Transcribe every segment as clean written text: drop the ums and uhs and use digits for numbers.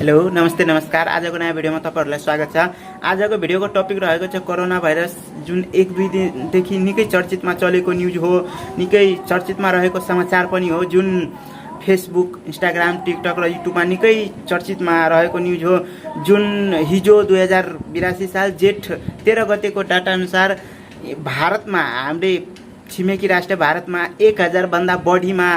Hello नमस्ते नमस्कार। आजको नयाँ भिडियोमा तपाईहरुलाई स्वागत छ। आजको भिडियोको टपिक रहेको छ कोरोना भाइरस, जुन एक दुई दिनदेखि निकै चर्चितमा चलेको न्युज हो, निकै चर्चितमा रहेको समाचार पनि हो, जुन फेसबुक, इन्स्टाग्राम, टिकटक र युट्युबमा निकै चर्चितमा रहेको न्युज हो। जुन हिजो 2082 साल जेठ 13 गतेको डाटा अनुसार भारतमा, हाम्रै छिमेकी राष्ट्र भारतमा 1000 भन्दा बढीमा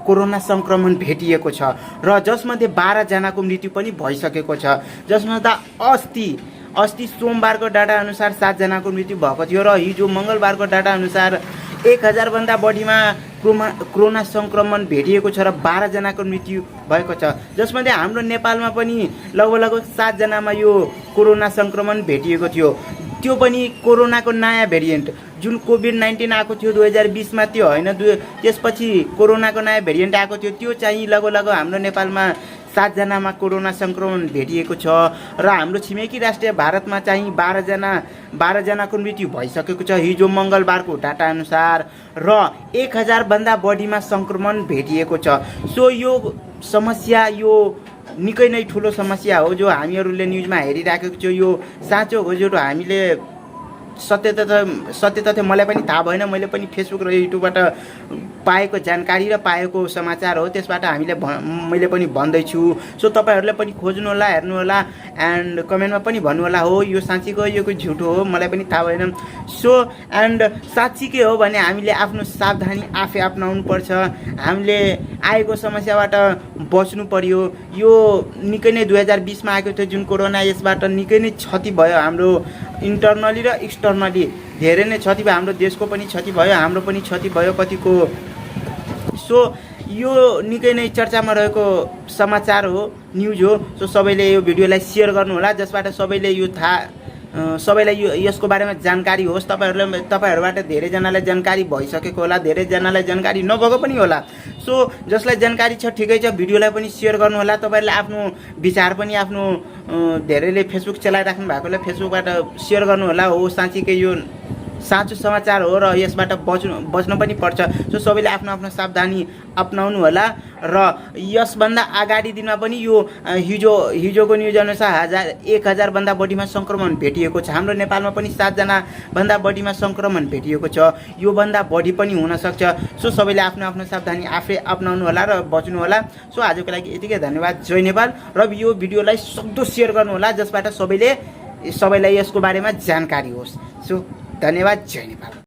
कोरोना संक्रमण भेटिएको छ र जसमध्ये 12 जनाको मृत्यु पनि भइसकेको छ। जसमा त अस्ति सोमबारको डाटा अनुसार 7 जनाको मृत्यु भएको थियो र हिजो मंगलबारको डाटा अनुसार 1000 भन्दा बढीमा कोरोना संक्रमण भेटिएको छ र 12 जनाको मृत्यु भएको छ। जसमध्ये हाम्रो नेपालमा पनि लगभग 7 जनामा यो कोरोना संक्रमण भेटिएको थियो। त्यो पनि कोरोनाको नयाँ भेरिएन्ट, जुन कोभिड-19 आएको थियो 2020 मा, त्यो होइन, त्यसपछि कोरोनाको नयाँ भेरिएन्ट आएको थियो। त्यो चाहिँ लगभग हाम्रो नेपालमा 7 जनामा कोरोना संक्रमण भेटिएको छ र हाम्रो छिमेकी राष्ट्र भारतमा चाहिँ 12 जनाको मृत्यु भइसकेको छ हिजो मंगलबारको डाटा अनुसार र 1000 भन्दा बढीमा संक्रमण भेटिएको छ। सो यो समस्या, यो निकै नै ठुलो समस्या हो जो हामीहरूले न्युजमा हेरिराखेको छौँ। यो साँचो हो, जो हामीले सत्य तथ्य मलाई पनि थाहा भएन, मैले पनि फेसबुक र युट्युबबाट पाएको जानकारी र पाएको समाचार हो, त्यसबाट मैले पनि भन्दैछु। सो तपाईहरुले पनि खोज्नु होला, हेर्नु होला एन्ड कमेन्टमा पनि भन्नु होला, हो यो साँच्चीको यो झुटो हो, मलाई पनि थाहा भएन। सो एन्ड साँच्चीकै हो भने हामीले आफ्नो सावधानी आफै अपनाउनु पर्छ। हामीले आएको समस्याबाट बच्नु पर्यो। यो निकै नै 2020 मा आएको थियो जुन कोरोना, यसबाट निकै नै क्षति भयो हाम्रो इन्टरनली र एक्सटर्नली, धेरै नै क्षति भयो। हाम्रो देशको पनि क्षति भयो, हाम्रो पनि क्षति भयो कतिको। सो यो निकै नै चर्चामा रहेको समाचार हो, न्युज हो। सो सबैले यो भिडियोलाई सेयर गर्नु होला, जसबाट सबैलाई यसको बारेमा जानकारी होस्। तपाईहरुबाट धेरैजनालाई जानकारी भइसकेको होला, धेरैजनालाई जानकारी नभएको पनि होला। सो जसलाई जानकारी छ ठिकै छ, भिडियोलाई पनि सेयर गर्नु होला। तपाईहरुले आफ्नो विचार पनि, आफ्नो धेरैले फेसबुक चलाइराख्नु भएकोले फेसबुकबाट सेयर गर्नु होला। हो साँच्चीकै यो साँचो समाचार हो र यसबाट बच्न पनि पर्छ। सो सबैले आफ्नो आफ्नो सावधानी अपनाउनु होला र यसभन्दा अगाडि दिनमा पनि यो हिजोको न्युज अनुसार 1000 भन्दा बढीमा संक्रमण भेटिएको छ। हाम्रो नेपालमा पनि 7 जना भन्दा बढीमा संक्रमण भेटिएको छ। यो भन्दा बढी पनि हुन सक्छ। सो सबैले आफ्नो आफ्नो सावधानी आफै अपनाउनु होला र बच्नु होला। सो आजको लागि यतिकै, धन्यवाद। जय नेपाल। र यो भिडियोलाई सक्दो सेयर गर्नु होला, जसबाट सबैलाई यसको बारेमा जानकारी होस्। सो धन्यवाद। जय नेपाल।